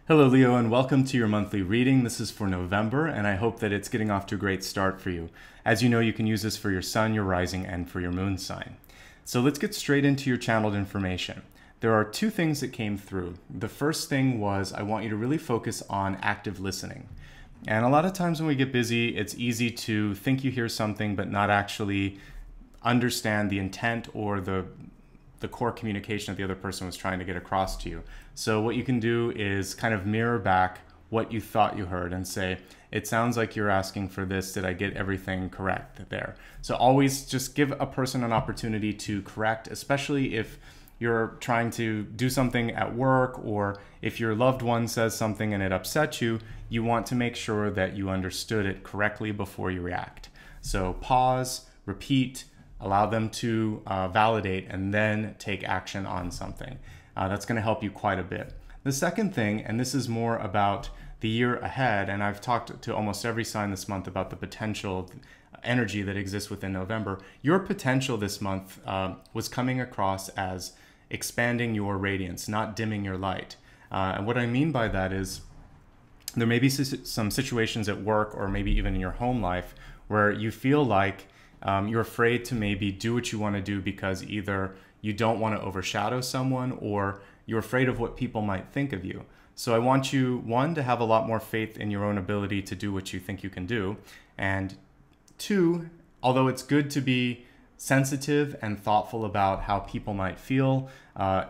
Hello, Leo, and welcome to your monthly reading. This is for November, and I hope that it's getting off to a great start for you. As you know, you can use this for your sun, your rising, and for your moon sign. So let's get straight into your channeled information. There are two things that came through. The first thing was I want you to really focus on active listening. And a lot of times when we get busy, it's easy to think you hear something but not actually understand the intent or the core communication that the other person was trying to get across to you. So what you can do is kind of mirror back what you thought you heard and say, it sounds like you're asking for this. Did I get everything correct there? So always just give a person an opportunity to correct, especially if you're trying to do something at work, or if your loved one says something and it upsets you, you want to make sure that you understood it correctly before you react. So pause, repeat, allow them to validate, and then take action on something. That's going to help you quite a bit. The second thing, and this is more about the year ahead, and I've talked to almost every sign this month about the potential energy that exists within November. Your potential this month was coming across as expanding your radiance, not dimming your light. And what I mean by that is there may be some situations at work or maybe even in your home life where you feel like you're afraid to maybe do what you want to do because either you don't want to overshadow someone or you're afraid of what people might think of you. So I want you, one, to have a lot more faith in your own ability to do what you think you can do. And two, although it's good to be sensitive and thoughtful about how people might feel,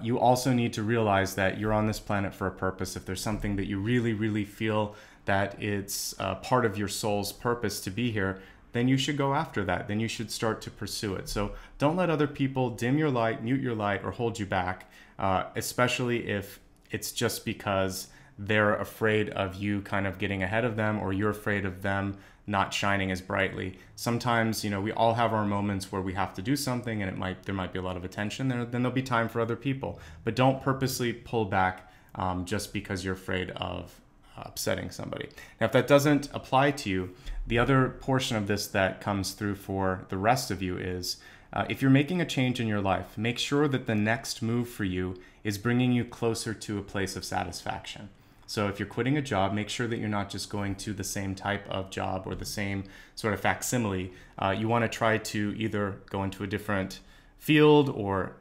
you also need to realize that you're on this planet for a purpose. If there's something that you really, really feel that it's part of your soul's purpose to be here, then you should go after that. Then you should start to pursue it. So don't let other people dim your light, mute your light, or hold you back, especially if it's just because they're afraid of you kind of getting ahead of them, or you're afraid of them not shining as brightly. Sometimes, we all have our moments where we have to do something and there might be a lot of attention there. Then there'll be time for other people. But don't purposely pull back just because you're afraid of upsetting somebody. Now, if that doesn't apply to you, the other portion of this that comes through for the rest of you is if you're making a change in your life, make sure that the next move for you is bringing you closer to a place of satisfaction. So if you're quitting a job, make sure that you're not just going to the same type of job or the same sort of facsimile. You want to try to either go into a different field or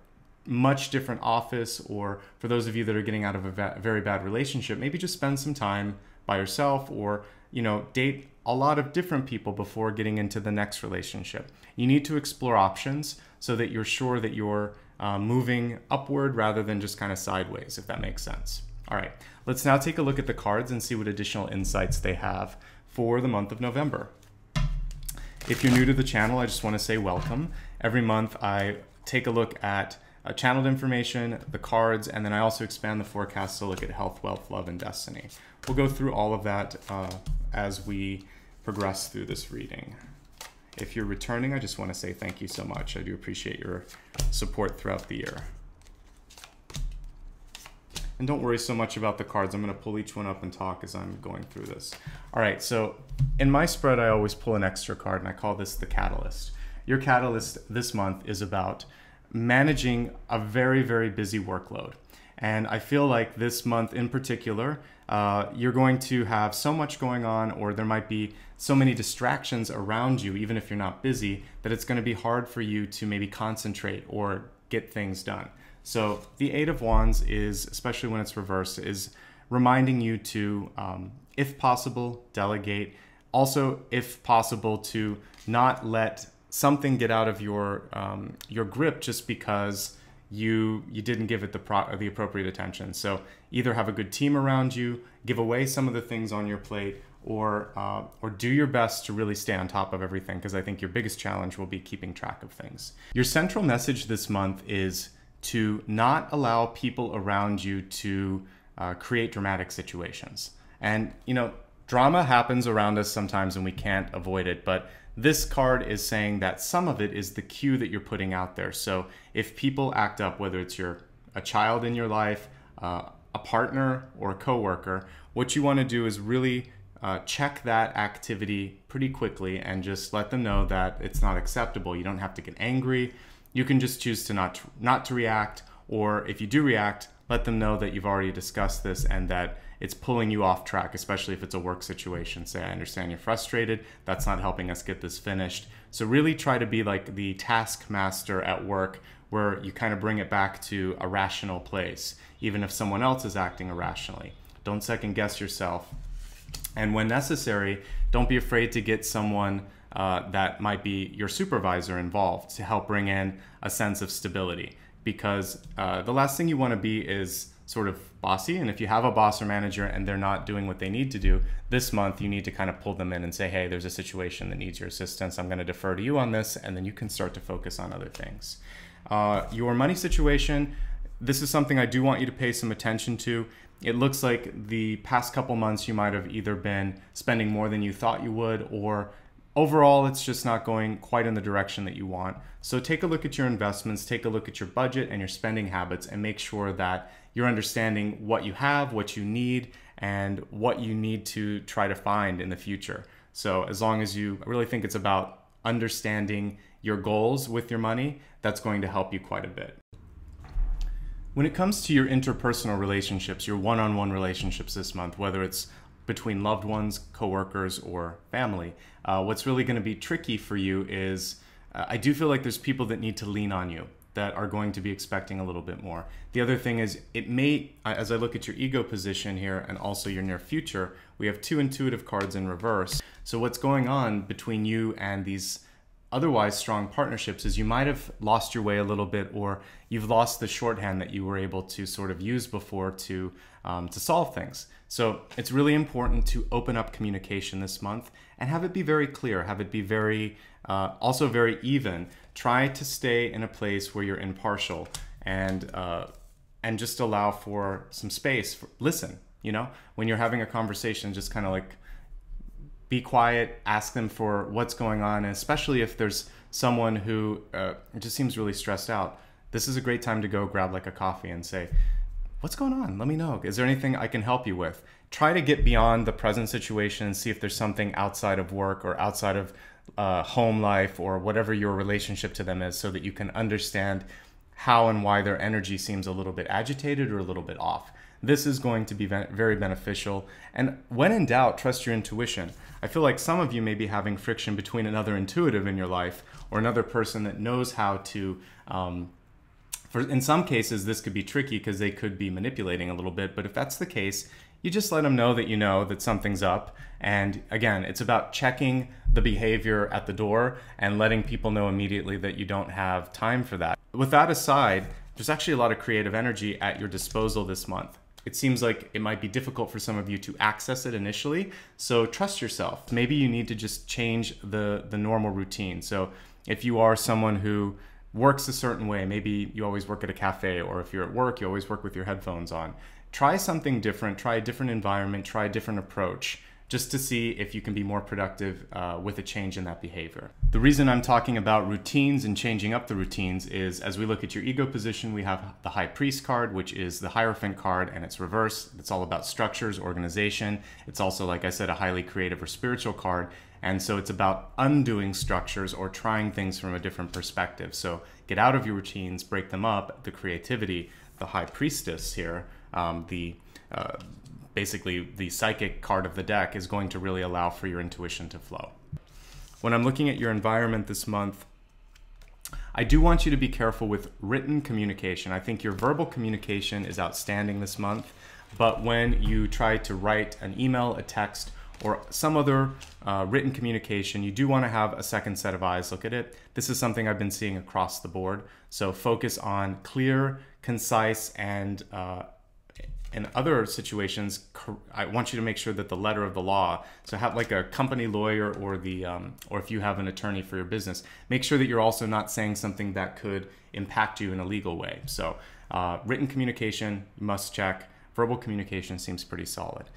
much different office, or for those of you that are getting out of a very bad relationship, maybe just spend some time by yourself, or date a lot of different people before getting into the next relationship. You need to explore options so that you're sure that you're moving upward rather than just kind of sideways, if that makes sense. All right, let's now take a look at the cards and see what additional insights they have for the month of November. If you're new to the channel, I just want to say welcome. Every month I take a look at channeled information, the cards, and then I also expand the forecast to look at health, wealth, love, and destiny. We'll go through all of that as we progress through this reading. If you're returning, I just want to say thank you so much. I do appreciate your support throughout the year. And don't worry so much about the cards. I'm going to pull each one up and talk as I'm going through this. All right, so in my spread, I always pull an extra card, and I call this the catalyst. Your catalyst this month is about managing a very, very busy workload. And I feel like this month in particular, you're going to have so much going on, or there might be so many distractions around you, even if you're not busy, that it's going to be hard for you to maybe concentrate or get things done. So the Eight of Wands is, especially when it's reversed, is reminding you to, if possible, delegate. Also, if possible, to not let something get out of your grip just because you didn't give it the appropriate attention. So either have a good team around you, give away some of the things on your plate, or do your best to really stay on top of everything, because I think your biggest challenge will be keeping track of things. Your central message this month is to not allow people around you to create dramatic situations. And drama happens around us sometimes and we can't avoid it, but this card is saying that some of it is the cue that you're putting out there. So if people act up, whether it's a child in your life, a partner, or a coworker, what you want to do is really check that activity pretty quickly and just let them know that it's not acceptable. You don't have to get angry. You can just choose to not to react, or if you do react, let them know that you've already discussed this and that it's pulling you off track, especially if it's a work situation. Say, I understand you're frustrated. That's not helping us get this finished. So really try to be like the taskmaster at work, where you kind of bring it back to a rational place, even if someone else is acting irrationally. Don't second guess yourself. And when necessary, don't be afraid to get someone that might be your supervisor involved to help bring in a sense of stability. Because the last thing you want to be is sort of bossy. And if you have a boss or manager and they're not doing what they need to do, this month you need to kind of pull them in and say, hey, there's a situation that needs your assistance. I'm going to defer to you on this. And then you can start to focus on other things. Your money situation, this is something I do want you to pay some attention to. It looks like the past couple months you might have either been spending more than you thought you would, or overall it's just not going quite in the direction that you want. So take a look at your investments, take a look at your budget and your spending habits, and make sure that you're understanding what you have, what you need, and what you need to try to find in the future. So as long as I really think it's about understanding your goals with your money, that's going to help you quite a bit. When it comes to your interpersonal relationships, your one-on-one relationships this month, whether it's between loved ones, coworkers, or family, what's really going to be tricky for you is I do feel like there's people that need to lean on you, that are going to be expecting a little bit more. The other thing is, it may, as I look at your ego position here and also your near future, we have 2 intuitive cards in reverse. So what's going on between you and these otherwise strong partnerships is you might have lost your way a little bit, or you've lost the shorthand that you were able to sort of use before to solve things. So it's really important to open up communication this month and have it be very clear, have it be very, also very even. Try to stay in a place where you're impartial and just allow for some space. Listen, you know, when you're having a conversation, just kind of like be quiet, ask them for what's going on, and especially if there's someone who just seems really stressed out, this is a great time to go grab like a coffee and say, what's going on? Let me know. Is there anything I can help you with? Try to get beyond the present situation and see if there's something outside of work or outside of home life or whatever your relationship to them is, so that you can understand how and why their energy seems a little bit agitated or a little bit off. This is going to be very beneficial. And when in doubt, trust your intuition. I feel like some of you may be having friction between another intuitive in your life or another person that knows how to, in some cases, this could be tricky because they could be manipulating a little bit. But if that's the case, you just let them know that something's up. And again, it's about checking the behavior at the door and letting people know immediately that you don't have time for that. With that aside, there's actually a lot of creative energy at your disposal this month. It seems like it might be difficult for some of you to access it initially, so trust yourself. Maybe you need to just change the normal routine. So if you are someone who works a certain way, maybe you always work at a cafe, or if you're at work, you always work with your headphones on. Try something different, try a different environment, try a different approach, just to see if you can be more productive with a change in that behavior. The reason I'm talking about routines and changing up the routines is, as we look at your ego position, we have the High Priest card, which is the Hierophant card, and it's reverse. It's all about structures, organization. It's also, like I said, a highly creative or spiritual card. And so it's about undoing structures or trying things from a different perspective. So get out of your routines, break them up. The creativity, the High Priestess here, basically the psychic card of the deck, is going to really allow for your intuition to flow. When I'm looking at your environment this month, I do want you to be careful with written communication. I think your verbal communication is outstanding this month, but when you try to write an email, a text, or some other written communication, you do want to have a second set of eyes look at it. This is something I've been seeing across the board. So focus on clear, concise, and in other situations, I want you to make sure that the letter of the law, so have like a company lawyer or or if you have an attorney for your business, make sure that you're also not saying something that could impact you in a legal way. So written communication, must check. Verbal communication seems pretty solid.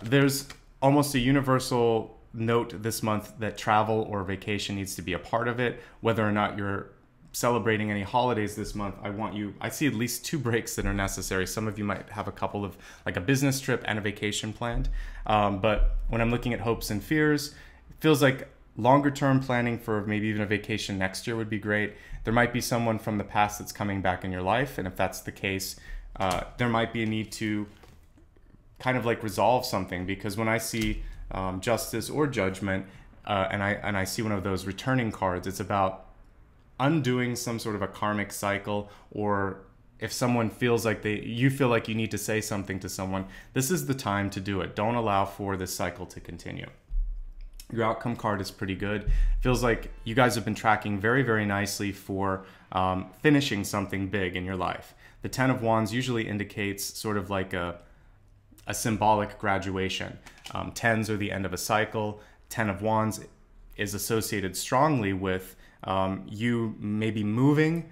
There's almost a universal note this month that travel or vacation needs to be a part of it. Whether or not you're celebrating any holidays this month, I see at least 2 breaks that are necessary. Some of you might have a couple of, like a business trip and a vacation planned. But when I'm looking at hopes and fears, it feels like longer term planning for maybe even a vacation next year would be great. There might be someone from the past that's coming back in your life. And if that's the case, there might be a need to kind of like resolve something, because when I see justice or judgment, and I see one of those returning cards, it's about undoing some sort of a karmic cycle, or if someone feels like you feel like you need to say something to someone, this is the time to do it. Don't allow for this cycle to continue. Your outcome card is pretty good. Feels like you guys have been tracking very, very nicely for finishing something big in your life. The Ten of Wands usually indicates sort of like a symbolic graduation. Tens are the end of a cycle. Ten of Wands is associated strongly with you maybe moving,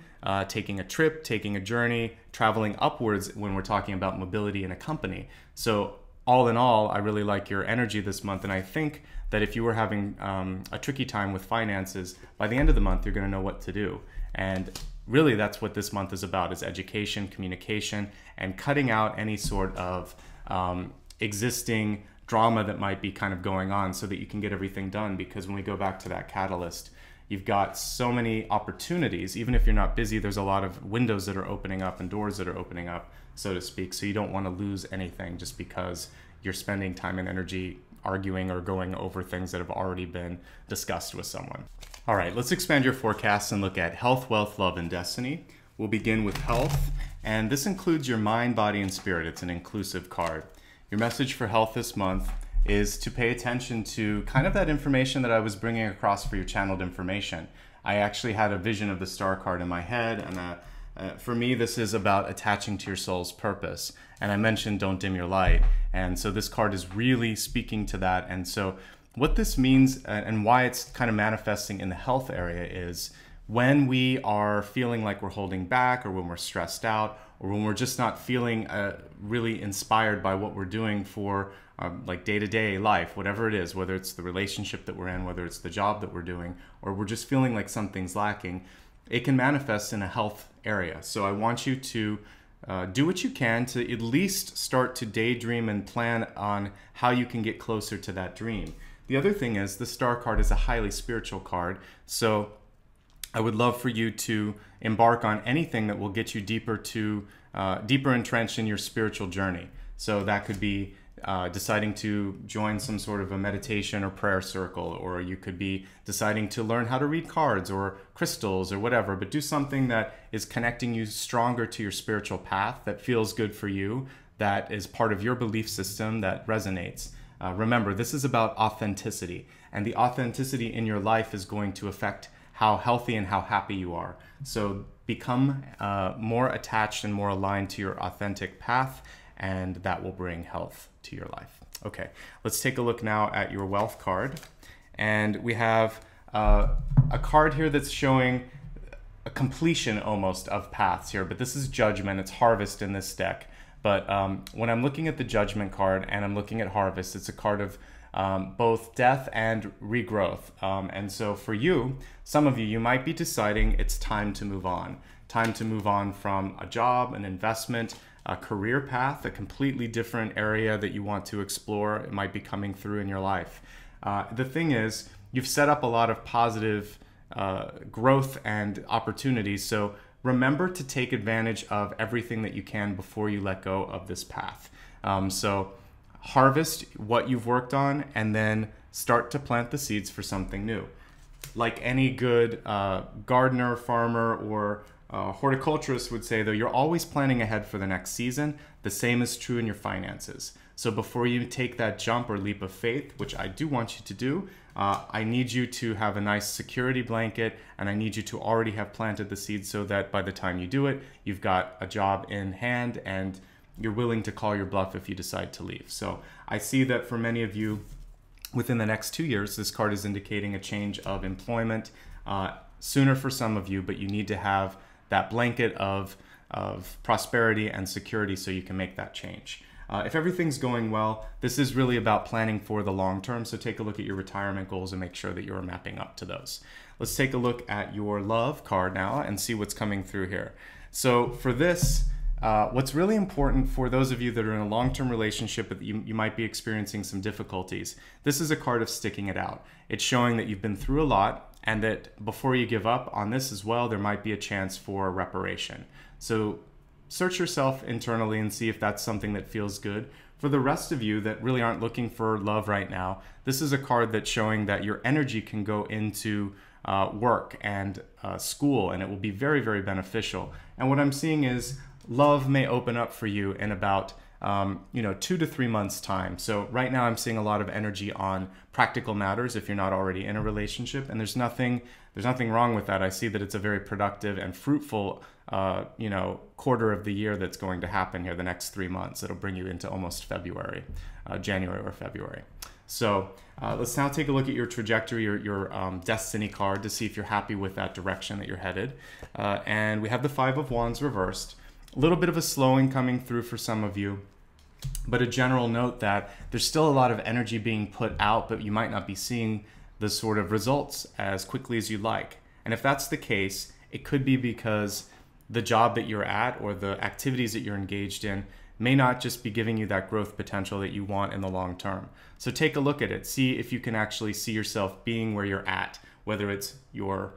taking a trip, taking a journey, traveling upwards when we're talking about mobility in a company. So all in all, I really like your energy this month, and I think that if you were having a tricky time with finances, by the end of the month, you're going to know what to do. And really, that's what this month is about, is education, communication, and cutting out any sort of existing drama that might be kind of going on, so that you can get everything done. Because when we go back to that catalyst, you've got so many opportunities. Even if you're not busy, there's a lot of windows that are opening up and doors that are opening up, so to speak. So you don't want to lose anything just because you're spending time and energy arguing or going over things that have already been discussed with someone. All right, let's expand your forecast and look at health, wealth, love, and destiny. We'll begin with health, and this includes your mind, body, and spirit. It's an inclusive card. Your message for health this month is to pay attention to kind of that information that I was bringing across for your channeled information. I actually had a vision of the star card in my head, and for me, this is about attaching to your soul's purpose. And I mentioned don't dim your light. And so this card is really speaking to that. And so what this means and why it's kind of manifesting in the health area is when we are feeling like we're holding back, or when we're stressed out, or when we're just not feeling really inspired by what we're doing for like day-to-day life, whatever it is, whether it's the relationship that we're in, whether it's the job that we're doing, or we're just feeling like something's lacking, it can manifest in a health area. So I want you to do what you can to at least start to daydream and plan on how you can get closer to that dream. The other thing is the star card is a highly spiritual card. So I would love for you to embark on anything that will get you deeper entrenched in your spiritual journey. So that could be deciding to join some sort of a meditation or prayer circle, or you could be deciding to learn how to read cards or crystals or whatever, but do something that is connecting you stronger to your spiritual path, that feels good for you, that is part of your belief system, that resonates. Remember, this is about authenticity, and the authenticity in your life is going to affect how healthy and how happy you are. So become more attached and more aligned to your authentic path, and that will bring health to your life. Okay, let's take a look now at your wealth card. And we have a card here that's showing a completion almost of paths here, but this is judgment. It's harvest in this deck. But when I'm looking at the judgment card and I'm looking at harvest, it's a card of both death and regrowth. And so for you, some of you, you might be deciding it's time to move on. Time to move on from a job, an investment, a career path, a completely different area that you want to explore. It might be coming through in your life. The thing is, you've set up a lot of positive growth and opportunities. So remember to take advantage of everything that you can before you let go of this path. So harvest what you've worked on, and then start to plant the seeds for something new. Like any good gardener, farmer, or horticulturist would say, though, you're always planning ahead for the next season. The same is true in your finances. So before you take that jump or leap of faith, which I do want you to do, I need you to have a nice security blanket, and I need you to already have planted the seeds so that by the time you do it, you've got a job in hand and you're willing to call your bluff if you decide to leave. So I see that for many of you, within the next 2 years, this card is indicating a change of employment sooner for some of you, but you need to have that blanket of prosperity and security so you can make that change. If everything's going well, this is really about planning for the long term. So take a look at your retirement goals and make sure that you're mapping up to those. Let's take a look at your love card now and see what's coming through here. So for this, what's really important for those of you that are in a long-term relationship, but you might be experiencing some difficulties, this is a card of sticking it out. It's showing that you've been through a lot, and that before you give up on this as well, there might be a chance for reparation. So search yourself internally and see if that's something that feels good. For the rest of you that really aren't looking for love right now, this is a card that's showing that your energy can go into work and school, and it will be very, very beneficial. And what I'm seeing is love may open up for you in about 2 to 3 months time. So right now I'm seeing a lot of energy on practical matters if you're not already in a relationship, and there's nothing wrong with that. I see that it's a very productive and fruitful quarter of the year that's going to happen here the next 3 months. It'll bring you into almost February, January or February. So let's now take a look at your trajectory, your destiny card, to see if you're happy with that direction that you're headed. And we have the Five of Wands reversed. A little bit of a slowing coming through for some of you, but a general note that there's still a lot of energy being put out, but you might not be seeing the sort of results as quickly as you'd like. And if that's the case, it could be because the job that you're at or the activities that you're engaged in may not just be giving you that growth potential that you want in the long term. So take a look at it. See if you can actually see yourself being where you're at, whether it's your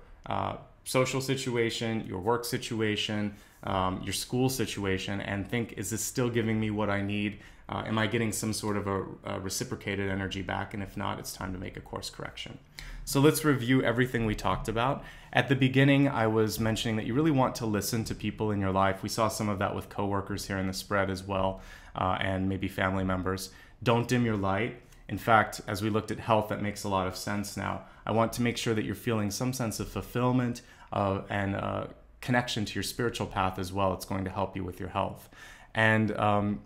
social situation, your work situation, your school situation, and think, is this still giving me what I need? Am I getting some sort of a reciprocated energy back? And if not, it's time to make a course correction. So let's review everything we talked about. At the beginning, I was mentioning that you really want to listen to people in your life. We saw some of that with coworkers here in the spread as well, and maybe family members. Don't dim your light. In fact, as we looked at health, that makes a lot of sense now. I want to make sure that you're feeling some sense of fulfillment and connection to your spiritual path as well. It's going to help you with your health. And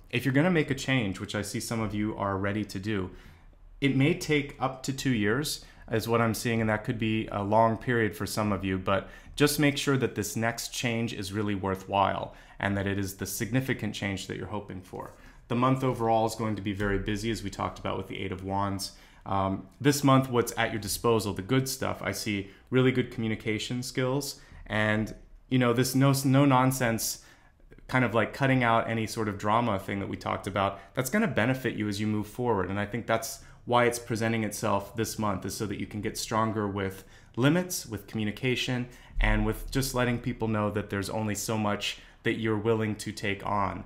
if you're going to make a change, which I see some of you are ready to do, it may take up to 2 years, is what I'm seeing, and that could be a long period for some of you, but just make sure that this next change is really worthwhile and that it is the significant change that you're hoping for. The month overall is going to be very busy, as we talked about with the Eight of Wands. This month, what's at your disposal, the good stuff, I see really good communication skills, and this no nonsense kind of like cutting out any sort of drama thing that we talked about, that's going to benefit you as you move forward. And I think that's why it's presenting itself this month, is so that you can get stronger with limits, with communication, and with just letting people know that there's only so much that you're willing to take on.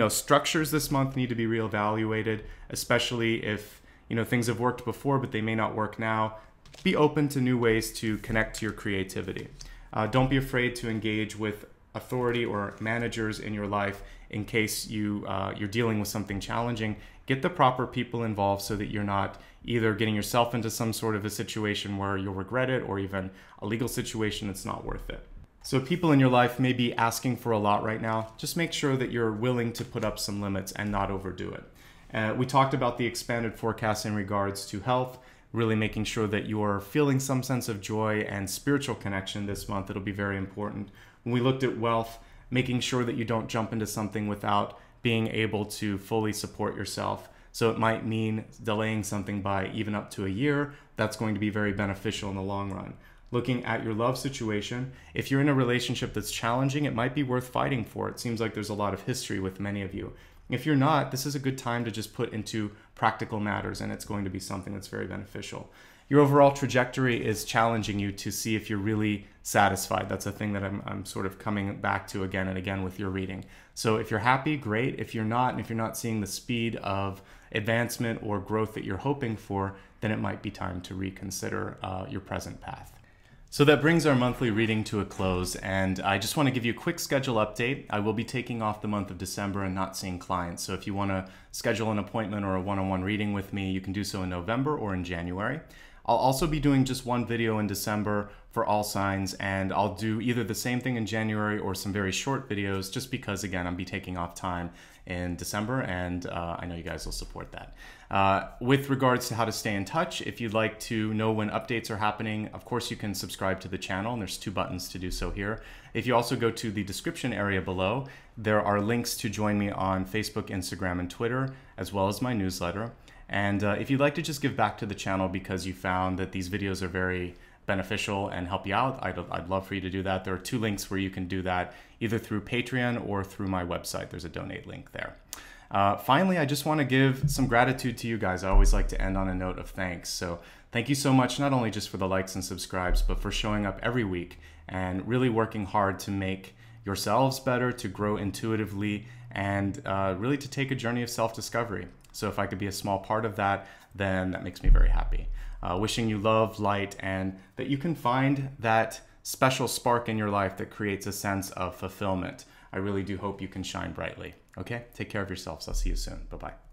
Structures this month need to be reevaluated, especially if things have worked before but they may not work now. Be open to new ways to connect to your creativity. Don't be afraid to engage with authority or managers in your life in case you're dealing with something challenging. Get the proper people involved so that you're not either getting yourself into some sort of a situation where you'll regret it, or even a legal situation that's not worth it. So people in your life may be asking for a lot right now. Just make sure that you're willing to put up some limits and not overdo it. We talked about the expanded forecast in regards to health, really making sure that you're feeling some sense of joy and spiritual connection this month. It'll be very important. When we looked at wealth, making sure that you don't jump into something without being able to fully support yourself. So it might mean delaying something by even up to a year. That's going to be very beneficial in the long run. Looking at your love situation, if you're in a relationship that's challenging, it might be worth fighting for. It seems like there's a lot of history with many of you. If you're not, this is a good time to just put into practical matters, and it's going to be something that's very beneficial. Your overall trajectory is challenging you to see if you're really satisfied. That's a thing that I'm sort of coming back to again and again with your reading. So if you're happy, great. If you're not, and if you're not seeing the speed of advancement or growth that you're hoping for, then it might be time to reconsider your present path. So that brings our monthly reading to a close, and I just want to give you a quick schedule update. I will be taking off the month of December and not seeing clients. So if you want to schedule an appointment or a one-on-one reading with me, you can do so in November or in January. I'll also be doing just one video in December for all signs, and I'll do either the same thing in January or some very short videos, just because, again, I'll be taking off time in December, and I know you guys will support that. With regards to how to stay in touch, if you'd like to know when updates are happening, of course you can subscribe to the channel, and there's 2 buttons to do so here. If you also go to the description area below, there are links to join me on Facebook, Instagram, and Twitter, as well as my newsletter. And if you'd like to just give back to the channel because you found that these videos are very beneficial and help you out, I'd love for you to do that. There are 2 links where you can do that, either through Patreon or through my website. There's a donate link there. Finally, I just want to give some gratitude to you guys. I always like to end on a note of thanks. So thank you so much, not only just for the likes and subscribes, but for showing up every week and really working hard to make yourselves better, to grow intuitively, and really to take a journey of self-discovery. So if I could be a small part of that, then that makes me very happy. Wishing you love, light, and that you can find that special spark in your life that creates a sense of fulfillment. I really do hope you can shine brightly. Okay? Take care of yourselves. I'll see you soon. Bye-bye.